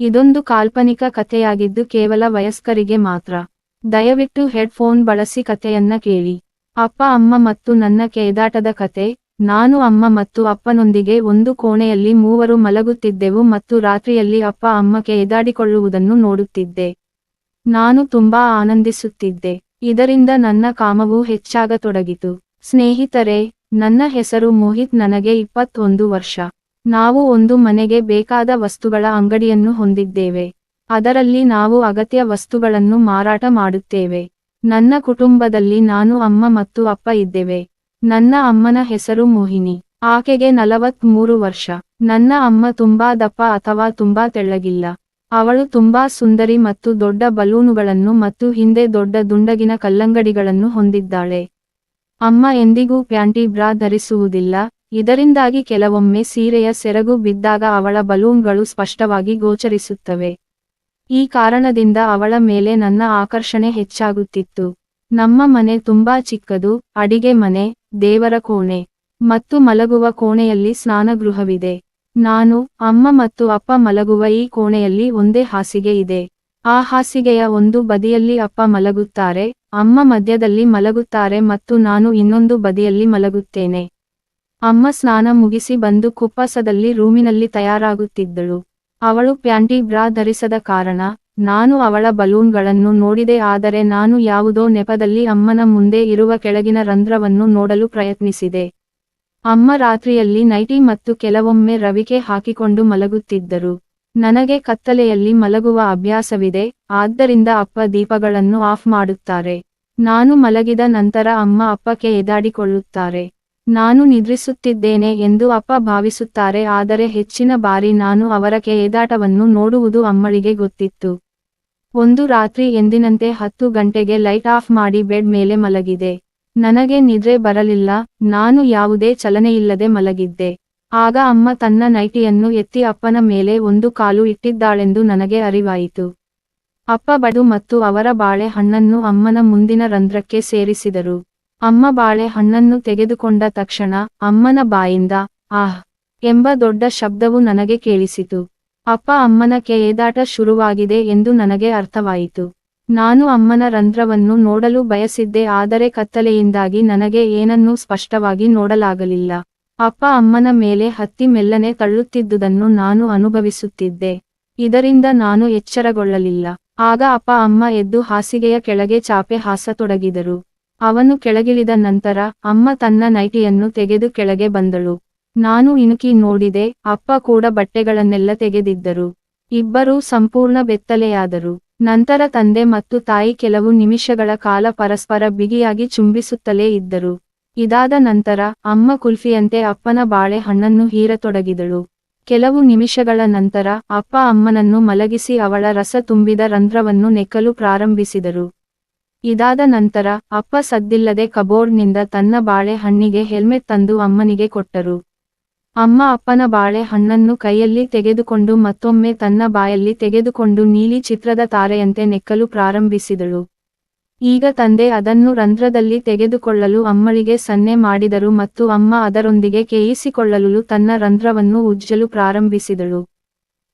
ಇದೊಂದು ಕಾಲ್ಪನಿಕ ಕಥೆಯಾಗಿದ್ದು ಕೇವಲ ವಯಸ್ಕರಿಗೆ ಮಾತ್ರ. ದಯವಿಟ್ಟು ಹೆಡ್ಫೋನ್ ಬಳಸಿ ಕಥೆಯನ್ನ ಕೇಳಿ. ಅಪ್ಪ ಅಮ್ಮ ಮತ್ತು ನನ್ನ ಕೇದಾಟದ ಕಥೆ. ನಾನು ಅಮ್ಮ ಮತ್ತು ಅಪ್ಪನೊಂದಿಗೆ ಒಂದು ಕೋಣೆಯಲ್ಲಿ ಮೂವರು ಮಲಗುತ್ತಿದ್ದೆವು ಮತ್ತು ರಾತ್ರಿಯಲ್ಲಿ ಅಪ್ಪ ಅಮ್ಮ ಕೇದಾಡಿಕೊಳ್ಳುವುದನ್ನು ನೋಡುತ್ತಿದ್ದೆ. ನಾನು ತುಂಬಾ ಆನಂದಿಸುತ್ತಿದ್ದೆ. ಇದರಿಂದ ನನ್ನ ಕಾಮವು ಹೆಚ್ಚಾಗತೊಡಗಿತು. ಸ್ನೇಹಿತರೆ, ನನ್ನ ಹೆಸರು ಮೋಹಿತ್. ನನಗೆ 21 ವರ್ಷ. ನಾವು ಒಂದು ಮನೆಗೆ ಬೇಕಾದ ವಸ್ತುಗಳ ಅಂಗಡಿಯನ್ನು ಹೊಂದಿದ್ದೇವೆ. ಅದರಲ್ಲಿ ನಾವು ಅಗತ್ಯ ವಸ್ತುಗಳನ್ನು ಮಾರಾಟ ಮಾಡುತ್ತೇವೆ. ನನ್ನ ಕುಟುಂಬದಲ್ಲಿ ನಾನು ಅಮ್ಮ ಮತ್ತು ಅಪ್ಪ ಇದ್ದೇವೆ. ನನ್ನ ಅಮ್ಮನ ಹೆಸರು ಮೋಹಿನಿ. ಆಕೆಗೆ 43 ವರ್ಷ. ನನ್ನ ಅಮ್ಮ ತುಂಬಾ ದಪ್ಪ ಅಥವಾ ತುಂಬಾ ತೆಳ್ಳಗಿಲ್ಲ. ಅವಳು ತುಂಬಾ ಸುಂದರಿ ಮತ್ತು ದೊಡ್ಡ ಬಲೂನುಗಳನ್ನು ಮತ್ತು ಹಿಂದೆ ದೊಡ್ಡ ದುಂಡಗಿನ ಕಲ್ಲಂಗಡಿಗಳನ್ನು ಹೊಂದಿದ್ದಾಳೆ. ಅಮ್ಮ ಎಂದಿಗೂ ಪ್ಯಾಂಟಿ ಬ್ರಾ ಧರಿಸುವುದಿಲ್ಲ. ಇದರಿಂದಾಗಿ ಕೆಲವೊಮ್ಮೆ ಸೀರೆಯ ಸೆರಗು ಬಿದ್ದಾಗ ಅವಳ ಬಲೂನ್ಗಳು ಸ್ಪಷ್ಟವಾಗಿ ಗೋಚರಿಸುತ್ತವೆ. ಈ ಕಾರಣದಿಂದ ಅವಳ ಮೇಲೆ ನನ್ನ ಆಕರ್ಷಣೆ ಹೆಚ್ಚಾಗುತ್ತಿತ್ತು. ನಮ್ಮ ಮನೆ ತುಂಬಾ ಚಿಕ್ಕದು. ಅಡಿಗೆ ಮನೆ, ದೇವರ ಕೋಣೆ ಮತ್ತು ಮಲಗುವ ಕೋಣೆಯಲ್ಲಿ ಸ್ನಾನಗೃಹವಿದೆ. ನಾನು, ಅಮ್ಮ ಮತ್ತು ಅಪ್ಪ ಮಲಗುವ ಈ ಕೋಣೆಯಲ್ಲಿ ಒಂದೇ ಹಾಸಿಗೆ ಇದೆ. ಆ ಹಾಸಿಗೆಯ ಒಂದು ಬದಿಯಲ್ಲಿ ಅಪ್ಪ ಮಲಗುತ್ತಾರೆ, ಅಮ್ಮ ಮಧ್ಯದಲ್ಲಿ ಮಲಗುತ್ತಾರೆ ಮತ್ತು ನಾನು ಇನ್ನೊಂದು ಬದಿಯಲ್ಲಿ ಮಲಗುತ್ತೇನೆ. ಅಮ್ಮ ಸ್ನಾನ ಮುಗಿಸಿ ಬಂದು ಕುಪ್ಪಸದಲ್ಲಿ ರೂಮಿನಲ್ಲಿ ತಯಾರಾಗುತ್ತಿದ್ದಳು. ಅವಳು ಪ್ಯಾಂಟಿ ಬ್ರಾ ಧರಿಸದ ಕಾರಣ ನಾನು ಅವಳ ಬಲೂನ್ಗಳನ್ನು ನೋಡಿದೆ, ಆದರೆ ನಾನು ಯಾವುದೋ ನೆಪದಲ್ಲಿ ಅಮ್ಮನ ಮುಂದೆ ಇರುವ ಕೆಳಗಿನ ರಂಧ್ರವನ್ನು ನೋಡಲು ಪ್ರಯತ್ನಿಸಿದೆ. ಅಮ್ಮ ರಾತ್ರಿಯಲ್ಲಿ ನೈಟಿ ಮತ್ತು ಕೆಲವೊಮ್ಮೆ ರವಿಕೆ ಹಾಕಿಕೊಂಡು ಮಲಗುತ್ತಿದ್ದರು. ನನಗೆ ಕತ್ತಲೆಯಲ್ಲಿ ಮಲಗುವ ಅಭ್ಯಾಸವಿದೆ, ಆದ್ದರಿಂದ ಅಪ್ಪ ದೀಪಗಳನ್ನು ಆಫ್ ಮಾಡುತ್ತಾರೆ. ನಾನು ಮಲಗಿದ ನಂತರ ಅಮ್ಮ ಅಪ್ಪಕ್ಕೆ ಎದಾಡಿಕೊಳ್ಳುತ್ತಾರೆ. ನಾನು ನಿದ್ರಿಸುತ್ತಿದ್ದೇನೆ ಎಂದು ಅಪ್ಪ ಭಾವಿಸುತ್ತಾರೆ, ಆದರೆ ಹೆಚ್ಚಿನ ಬಾರಿ ನಾನು ಅವರ ಎದಾಟವನ್ನು ನೋಡುವುದು ಅಮ್ಮಳಿಗೆ ಗೊತ್ತಿತ್ತು. ಒಂದು ರಾತ್ರಿ ಎಂದಿನಂತೆ 10 ಗಂಟೆಗೆ ಲೈಟ್ ಆಫ್ ಮಾಡಿ ಬೆಡ್ ಮೇಲೆ ಮಲಗಿದೆ. ನನಗೆ ನಿದ್ರೆ ಬರಲಿಲ್ಲ. ನಾನು ಯಾವುದೇ ಚಲನೆಯಿಲ್ಲದೆ ಮಲಗಿದ್ದೆ. ಆಗ ಅಮ್ಮ ತನ್ನ ನೈಟಿಯನ್ನು ಎತ್ತಿ ಅಪ್ಪನ ಮೇಲೆ ಒಂದು ಕಾಲು ಇಟ್ಟಿದ್ದಾಳೆಂದು ನನಗೆ ಅರಿವಾಯಿತು. ಅಪ್ಪ ಬಡು ಮತ್ತು ಅವರ ಬಾಳೆ ಹಣ್ಣನ್ನು ಅಮ್ಮನ ಮುಂದಿನ ರಂಧ್ರಕ್ಕೆ ಸೇರಿಸಿದರು. ಅಮ್ಮ ಬಾಳೆ ಹಣ್ಣನ್ನು ತೆಗೆದುಕೊಂಡ ತಕ್ಷಣ ಅಮ್ಮನ ಬಾಯಿಂದ ಆಹ್ ಎಂಬ ದೊಡ್ಡ ಶಬ್ದವು ನನಗೆ ಕೇಳಿಸಿತು. ಅಪ್ಪ ಅಮ್ಮನ ಎದಾಟ ಶುರುವಾಗಿದೆ ಎಂದು ನನಗೆ ಅರ್ಥವಾಯಿತು. ನಾನು ಅಮ್ಮನ ರಂಧ್ರವನ್ನು ನೋಡಲು ಬಯಸಿದ್ದೆ, ಆದರೆ ಕತ್ತಲೆಯಿಂದಾಗಿ ನನಗೆ ಏನನ್ನೂ ಸ್ಪಷ್ಟವಾಗಿ ನೋಡಲಾಗಲಿಲ್ಲ. ಅಪ್ಪ ಅಮ್ಮನ ಮೇಲೆ ಹತ್ತಿ ಮೆಲ್ಲನೆ ತಳ್ಳುತ್ತಿದ್ದುದನ್ನು ನಾನು ಅನುಭವಿಸುತ್ತಿದ್ದೆ. ಇದರಿಂದ ನಾನು ಎಚ್ಚರಗೊಳ್ಳಲಿಲ್ಲ. ಆಗ ಅಪ್ಪ ಅಮ್ಮ ಎದ್ದು ಹಾಸಿಗೆಯ ಕೆಳಗೆ ಚಾಪೆ ಹಾಸತೊಡಗಿದರು. ಅವನು ಕೆಳಗಿಳಿದ ನಂತರ ಅಮ್ಮ ತನ್ನ ನೈಟಿಯನ್ನು ತೆಗೆದು ಕೆಳಗೆ ಬಂದಳು. ನಾನು ಇಣುಕಿ ನೋಡಿದೆ, ಅಪ್ಪ ಕೂಡ ಬಟ್ಟೆಗಳನ್ನೆಲ್ಲ ತೆಗೆದಿದ್ದರು. ಇಬ್ಬರೂ ಸಂಪೂರ್ಣ ಬೆತ್ತಲೆಯಾದರು. ನಂತರ ತಂದೆ ಮತ್ತು ತಾಯಿ ಕೆಲವು ನಿಮಿಷಗಳ ಕಾಲ ಪರಸ್ಪರ ಬಿಗಿಯಾಗಿ ಚುಂಬಿಸುತ್ತಲೇ ಇದ್ದರು. ಇದಾದ ನಂತರ ಅಮ್ಮ ಕುಲ್ಫಿಯಂತೆ ಅಪ್ಪನ ಬಾಳೆ ಹಣ್ಣನ್ನು ಹೀರತೊಡಗಿದಳು. ಕೆಲವು ನಿಮಿಷಗಳ ನಂತರ ಅಪ್ಪ ಅಮ್ಮನನ್ನು ಮಲಗಿಸಿ ಅವಳ ರಸ ತುಂಬಿದ ರಂಧ್ರವನ್ನು ನೆಕ್ಕಲು ಪ್ರಾರಂಭಿಸಿದರು. ಇದಾದ ನಂತರ ಅಪ್ಪ ಸದ್ದಿಲ್ಲದೆ ಕಬೋರ್ಡ್ನಿಂದ ತನ್ನ ಬಾಳೆ ಹಣ್ಣಿಗೆ ಹೆಲ್ಮೆಟ್ ತಂದು ಅಮ್ಮನಿಗೆ ಕೊಟ್ಟರು. ಅಮ್ಮ ಅಪ್ಪನ ಬಾಳೆ ಹಣ್ಣನ್ನು ಕೈಯಲ್ಲಿ ತೆಗೆದುಕೊಂಡು ಮತ್ತೊಮ್ಮೆ ತನ್ನ ಬಾಯಲ್ಲಿ ತೆಗೆದುಕೊಂಡು ನೀಲಿ ಚಿತ್ರದ ತಾರೆಯಂತೆ ನೆಕ್ಕಲು ಪ್ರಾರಂಭಿಸಿದಳು. ಈಗ ತಂದೆ ಅದನ್ನು ರಂಧ್ರದಲ್ಲಿ ತೆಗೆದುಕೊಳ್ಳಲು ಅಮ್ಮಳಿಗೆ ಸನ್ನೆ ಮಾಡಿದರು ಮತ್ತು ಅಮ್ಮ ಅದರೊಂದಿಗೆ ಕೇಯಿಸಿಕೊಳ್ಳಲು ತನ್ನ ರಂಧ್ರವನ್ನು ಉಜ್ಜಲು ಪ್ರಾರಂಭಿಸಿದಳು.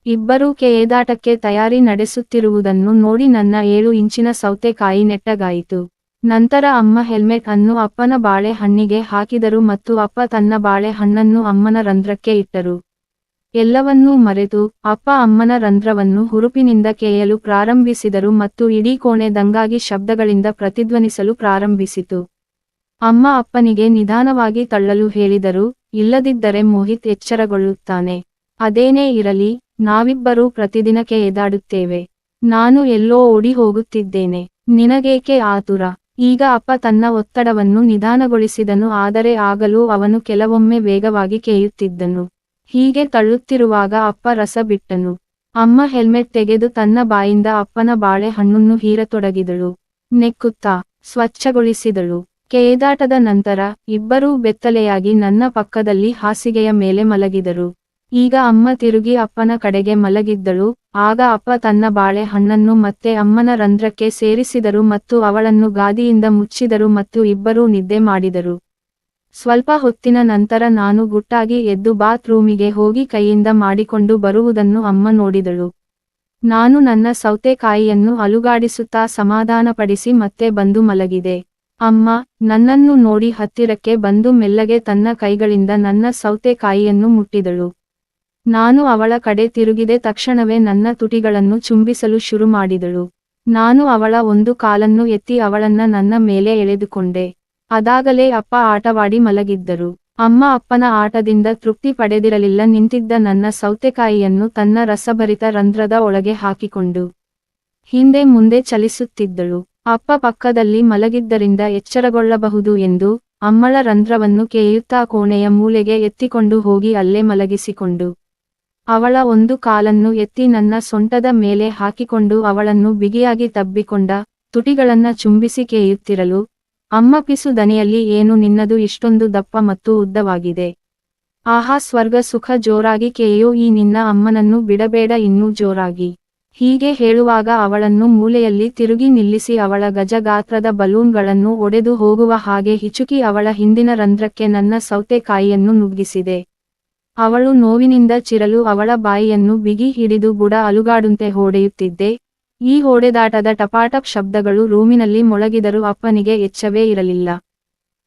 ಇಬ್ಬರೂ ಎದಾಟಕ್ಕೆ ತಯಾರಿ ನಡೆಸುತ್ತಿರುವುದನ್ನು ನೋಡಿ ನನ್ನ 7 ಇಂಚಿನ ಸೌತೆಕಾಯಿ ನೆಟ್ಟಗಾಯಿತು. ನಂತರ ಅಮ್ಮ ಹೆಲ್ಮೆಟ್ ಅನ್ನು ಅಪ್ಪನ ಬಾಳೆ ಹಣ್ಣಿಗೆ ಹಾಕಿದರು ಮತ್ತು ಅಪ್ಪ ತನ್ನ ಬಾಳೆ ಹಣ್ಣನ್ನು ಅಮ್ಮನ ರಂಧ್ರಕ್ಕೆ ಇಟ್ಟರು. ಎಲ್ಲವನ್ನೂ ಮರೆತು ಅಪ್ಪ ಅಮ್ಮನ ರಂಧ್ರವನ್ನು ಹುರುಪಿನಿಂದ ಕೇಯಲು ಪ್ರಾರಂಭಿಸಿದರು ಮತ್ತು ಇಡೀ ಕೋಣೆ ದಂಗಾಗಿ ಶಬ್ದಗಳಿಂದ ಪ್ರತಿಧ್ವನಿಸಲು ಪ್ರಾರಂಭಿಸಿತು. ಅಮ್ಮ ಅಪ್ಪನಿಗೆ ನಿಧಾನವಾಗಿ ತಳ್ಳಲು ಹೇಳಿದರು, ಇಲ್ಲದಿದ್ದರೆ ಮೋಹಿತ್ ಎಚ್ಚರಗೊಳ್ಳುತ್ತಾನೆ. ಅದೇನೇ ಇರಲಿ, ನಾವಿಬ್ಬರೂ ಪ್ರತಿದಿನ ಎದಾಡುತ್ತೇವೆ. ನಾನು ಎಲ್ಲೋ ಓಡಿ ಹೋಗುತ್ತಿದ್ದೇನೆ. ನಿನಗೇಕೆ ಆತುರ? ಈಗ ಅಪ್ಪ ತನ್ನ ಒತ್ತಡವನ್ನು ನಿಧಾನಗೊಳಿಸಿದನು, ಆದರೆ ಆಗಲೂ ಅವನು ಕೆಲವೊಮ್ಮೆ ವೇಗವಾಗಿ ಕೇಯುತ್ತಿದ್ದನು. ಹೀಗೆ ತಳ್ಳುತ್ತಿರುವಾಗ ಅಪ್ಪ ರಸ ಬಿಟ್ಟನು. ಅಮ್ಮ ಹೆಲ್ಮೆಟ್ ತೆಗೆದು ತನ್ನ ಬಾಯಿಂದ ಅಪ್ಪನ ಬಾಳೆ ಹಣ್ಣನ್ನು ಹೀರತೊಡಗಿದಳು. ನೆಕ್ಕುತ್ತಾ ಸ್ವಚ್ಛಗೊಳಿಸಿದಳು. ಎದಾಟದ ನಂತರ ಇಬ್ಬರೂ ಬೆತ್ತಲೆಯಾಗಿ ನನ್ನ ಪಕ್ಕದಲ್ಲಿ ಹಾಸಿಗೆಯ ಮೇಲೆ ಮಲಗಿದರು. ಈಗ ಅಮ್ಮ ತಿರುಗಿ ಅಪ್ಪನ ಕಡೆಗೆ ಮಲಗಿದ್ದಳು. ಆಗ ಅಪ್ಪ ತನ್ನ ಬಾಳೆ ಹಣ್ಣನ್ನು ಮತ್ತೆ ಅಮ್ಮನ ರಂಧ್ರಕ್ಕೆ ಸೇರಿಸಿದರು ಮತ್ತು ಅವಳನ್ನು ಗಾದಿಯಿಂದ ಮುಚ್ಚಿದರು ಮತ್ತು ಇಬ್ಬರೂ ನಿದ್ದೆ ಮಾಡಿದರು. ಸ್ವಲ್ಪ ಹೊತ್ತಿನ ನಂತರ ನಾನು ಗುಟ್ಟಾಗಿ ಎದ್ದು ಬಾತ್ ರೂಮಿಗೆ ಹೋಗಿ ಕೈಯಿಂದ ಮಾಡಿಕೊಂಡು ಬರುವುದನ್ನು ಅಮ್ಮ ನೋಡಿದಳು. ನಾನು ನನ್ನ ಸೌತೆಕಾಯಿಯನ್ನು ಅಲುಗಾಡಿಸುತ್ತಾ ಸಮಾಧಾನಪಡಿಸಿ ಮತ್ತೆ ಬಂದು ಮಲಗಿದೆ. ಅಮ್ಮ, ನನ್ನನ್ನು ನೋಡಿ ಹತ್ತಿರಕ್ಕೆ ಬಂದು ಮೆಲ್ಲಗೆ ತನ್ನ ಕೈಗಳಿಂದ ನನ್ನ ಸೌತೆಕಾಯಿಯನ್ನು ಮುಟ್ಟಿದಳು. ನಾನು ಅವಳ ಕಡೆ ತಿರುಗಿದ ತಕ್ಷಣವೇ ನನ್ನ ತುಟಿಗಳನ್ನು ಚುಂಬಿಸಲು ಶುರು ಮಾಡಿದಳು. ನಾನು ಅವಳ ಒಂದು ಕಾಲನ್ನು ಎತ್ತಿ ಅವಳನ್ನ ನನ್ನ ಮೇಲೆ ಎಳೆದುಕೊಂಡೆ. ಅದಾಗಲೇ ಅಪ್ಪ ಆಟವಾಡಿ ಮಲಗಿದ್ದರು. ಅಮ್ಮ ಅಪ್ಪನ ಆಟದಿಂದ ತೃಪ್ತಿ ಪಡೆದಿರಲಿಲ್ಲ. ನಿಂತಿದ್ದ ನನ್ನ ಸೌತೆಕಾಯಿಯನ್ನು ತನ್ನ ರಸಭರಿತ ರಂಧ್ರದ ಒಳಗೆ ಹಾಕಿಕೊಂಡು ಹಿಂದೆ ಮುಂದೆ ಚಲಿಸುತ್ತಿದ್ದಳು. ಅಪ್ಪ ಪಕ್ಕದಲ್ಲಿ ಮಲಗಿದ್ದರಿಂದ ಎಚ್ಚರಗೊಳ್ಳಬಹುದು ಎಂದು ಅಮ್ಮಳ ರಂಧ್ರವನ್ನು ಕೇಯುತ್ತಾ ಕೋಣೆಯ ಮೂಲೆಗೆ ಎತ್ತಿಕೊಂಡು ಹೋಗಿ ಅಲ್ಲೇ ಮಲಗಿಸಿಕೊಂಡು ಅವಳ ಒಂದು ಕಾಲನ್ನು ಎತ್ತಿ ನನ್ನ ಸೊಂಟದ ಮೇಲೆ ಹಾಕಿಕೊಂಡು ಅವಳನ್ನು ಬಿಗಿಯಾಗಿ ತಬ್ಬಿಕೊಂಡ ತುಟಿಗಳನ್ನ ಚುಂಬಿಸಿ ಕೇಯುತ್ತಿರಲು, ಅಮ್ಮ ಪಿಸು ದನಿಯಲ್ಲಿ, ಏನು ನಿನ್ನದು ಇಷ್ಟೊಂದು ದಪ್ಪ ಮತ್ತು ಉದ್ದವಾಗಿದೆ. ಆಹಾ ಸ್ವರ್ಗ ಸುಖ, ಜೋರಾಗಿ ಕೇಯೋ ಈ ನಿನ್ನ ಅಮ್ಮನನ್ನು ಬಿಡಬೇಡ ಇನ್ನೂ ಜೋರಾಗಿ. ಹೀಗೆ ಹೇಳುವಾಗ ಅವಳನ್ನು ಮೂಲೆಯಲ್ಲಿ ತಿರುಗಿ ನಿಲ್ಲಿಸಿ ಅವಳ ಗಜಗಾತ್ರದ ಬಲೂನ್ಗಳನ್ನು ಒಡೆದು ಹೋಗುವ ಹಾಗೆ ಹಿಚುಕಿ ಅವಳ ಹಿಂದಿನ ರಂಧ್ರಕ್ಕೆ ನನ್ನ ಸೌತೆಕಾಯಿಯನ್ನು ನುಗ್ಗಿಸಿದೆ. ಅವಳು ನೋವಿನಿಂದ ಚಿರಲು ಅವಳ ಬಾಯಿಯನ್ನು ಬಿಗಿ ಹಿಡಿದು ಬುಡ ಅಲುಗಾಡುಂತೆ ಹೊಡೆಯುತ್ತಿದ್ದೆ. ಈ ಹೊಡೆದಾಟದ ಟಪಾಟಪ್ ಶಬ್ದಗಳು ರೂಮಿನಲ್ಲಿ ಮೊಳಗಿದರೂ ಅಪ್ಪನಿಗೆ ಎಚ್ಚವೇ ಇರಲಿಲ್ಲ.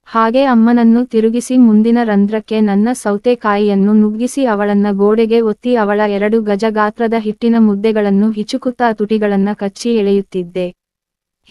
ಹಾಗೆ ಅಮ್ಮನನ್ನು ತಿರುಗಿಸಿ ಮುಂದಿನ ರಂಧ್ರಕ್ಕೆ ನನ್ನ ಸೌತೆಕಾಯಿಯನ್ನು ನುಗ್ಗಿಸಿ ಅವಳನ್ನ ಗೋಡೆಗೆ ಒತ್ತಿ ಅವಳ 2 ಗಜಗಾತ್ರದ ಹಿಟ್ಟಿನ ಮುದ್ದೆಗಳನ್ನು ಹಿಚುಕುತ್ತಾ ತುಟಿಗಳನ್ನ ಕಚ್ಚಿ ಎಳೆಯುತ್ತಿದ್ದೆ.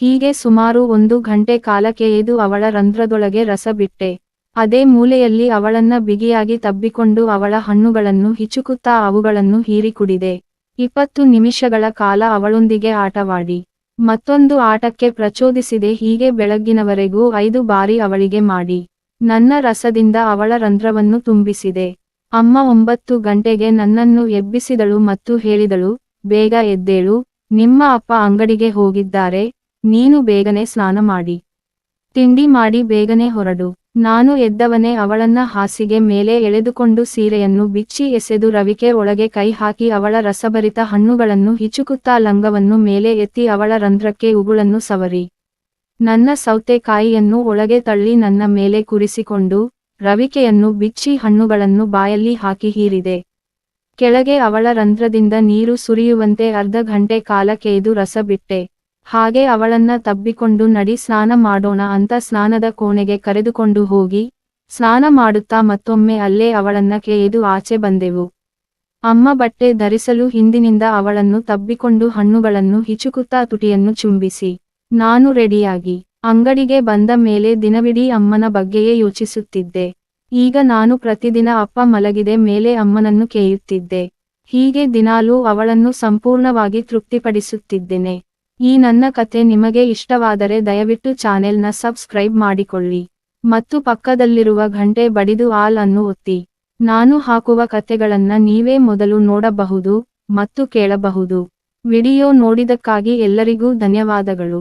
ಹೀಗೆ ಸುಮಾರು 1 ಗಂಟೆ ಕಾಲಕ್ಕೆ ಎದು ಅವಳ ರಂಧ್ರದೊಳಗೆ ರಸ ಬಿಟ್ಟೆ. ಅದೇ ಮೂಲೆಯಲ್ಲಿ ಅವಳನ್ನ ಬಿಗಿಯಾಗಿ ತಬ್ಬಿಕೊಂಡು ಅವಳ ಹಣ್ಣುಗಳನ್ನು ಹಿಚುಕುತ್ತಾ ಅವುಗಳನ್ನು ಹೀರಿ ಕುಡಿದೆ. 20 ನಿಮಿಷಗಳ ಕಾಲ ಅವಳೊಂದಿಗೆ ಆಟವಾಡಿ ಮತ್ತೊಂದು ಆಟಕ್ಕೆ ಪ್ರಚೋದಿಸಿದೆ. ಹೀಗೆ ಬೆಳಗ್ಗಿನವರೆಗೂ 5 ಬಾರಿ ಅವಳಿಗೆ ಮಾಡಿ ನನ್ನ ರಸದಿಂದ ಅವಳ ರಂಧ್ರವನ್ನು ತುಂಬಿಸಿದೆ. ಅಮ್ಮ 9 ಗಂಟೆಗೆ ನನ್ನನ್ನು ಎಬ್ಬಿಸಿದಳು ಮತ್ತು ಹೇಳಿದಳು, ಬೇಗ ಎದ್ದೇಳು, ನಿಮ್ಮ ಅಪ್ಪ ಅಂಗಡಿಗೆ ಹೋಗಿದ್ದಾರೆ, ನೀನು ಬೇಗನೆ ಸ್ನಾನ ಮಾಡಿ ತಿಂಡಿ ಮಾಡಿ ಬೇಗನೆ ಹೊರಡು. ನಾನು ಎದ್ದವನೇ ಅವಳನ್ನ ಹಾಸಿಗೆ ಮೇಲೆ ಎಳೆದುಕೊಂಡು ಸೀರೆಯನ್ನು ಬಿಚ್ಚಿ ಎಸೆದು ರವಿಕೆ ಒಳಗೆ ಕೈ ಹಾಕಿ ಅವಳ ರಸಭರಿತ ಹಣ್ಣುಗಳನ್ನು ಹಿಚುಕುತ್ತಾ ಲಂಗವನ್ನು ಮೇಲೆ ಎತ್ತಿ ಅವಳ ರಂಧ್ರಕ್ಕೆ ಉಗುಳನ್ನು ಸವರಿ ನನ್ನ ಸೌತೆಕಾಯಿಯನ್ನು ಒಳಗೆ ತಳ್ಳಿ ನನ್ನ ಮೇಲೆ ಕುರಿಸಿಕೊಂಡು ರವಿಕೆಯನ್ನು ಬಿಚ್ಚಿ ಹಣ್ಣುಗಳನ್ನು ಬಾಯಲ್ಲಿ ಹಾಕಿ ಹೀರಿದೆ. ಕೆಳಗೆ ಅವಳ ರಂಧ್ರದಿಂದ ನೀರು ಸುರಿಯುವಂತೆ ಅರ್ಧ ಗಂಟೆ ಕಾಲ ಕೇಯ್ದು ರಸ ಬಿಟ್ಟೆ. ಹಾಗೆ ಅವಳನ್ನ ತಬ್ಬಿಕೊಂಡು ನಡಿ ಸ್ನಾನ ಮಾಡೋಣ ಅಂತ ಸ್ನಾನದ ಕೋಣೆಗೆ ಕರೆದುಕೊಂಡು ಹೋಗಿ ಸ್ನಾನ ಮಾಡುತ್ತಾ ಮತ್ತೊಮ್ಮೆ ಅಲ್ಲೇ ಅವಳನ್ನ ಕೇಯ್ದು ಆಚೆ ಬಂದೆವು. ಅಮ್ಮ ಬಟ್ಟೆ ಧರಿಸಲು ಹಿಂದಿನಿಂದ ಅವಳನ್ನು ತಬ್ಬಿಕೊಂಡು ಹಣ್ಣುಗಳನ್ನು ಹಿಚುಕುತ್ತಾ ತುಟಿಯನ್ನು ಚುಂಬಿಸಿ ನಾನು ರೆಡಿಯಾಗಿ ಅಂಗಡಿಗೆ ಬಂದ ಮೇಲೆ ದಿನವಿಡೀ ಅಮ್ಮನ ಬಗ್ಗೆಯೇ ಯೋಚಿಸುತ್ತಿದ್ದೆ. ಈಗ ನಾನು ಪ್ರತಿದಿನ ಅಪ್ಪ ಮಲಗಿದೆ ಮೇಲೆ ಅಮ್ಮನನ್ನು ಕೇಯುತ್ತಿದ್ದೆ. ಹೀಗೆ ದಿನಾಲೂ ಅವಳನ್ನು ಸಂಪೂರ್ಣವಾಗಿ ತೃಪ್ತಿಪಡಿಸುತ್ತಿದ್ದೇನೆ. ಈ ನನ್ನ ಕತೆ ನಿಮಗೆ ಇಷ್ಟವಾದರೆ ದಯವಿಟ್ಟು ಚಾನೆಲ್ನ ಸಬ್ಸ್ಕ್ರೈಬ್ ಮಾಡಿಕೊಳ್ಳಿ ಮತ್ತು ಪಕ್ಕದಲ್ಲಿರುವ ಗಂಟೆ ಬಡಿದು ಆಲ್ ಅನ್ನು ಒತ್ತಿ. ನಾನು ಹಾಕುವ ಕತೆಗಳನ್ನ ನೀವೇ ಮೊದಲು ನೋಡಬಹುದು ಮತ್ತು ಕೇಳಬಹುದು. ವಿಡಿಯೋ ನೋಡಿದಕ್ಕಾಗಿ ಎಲ್ಲರಿಗೂ ಧನ್ಯವಾದಗಳು.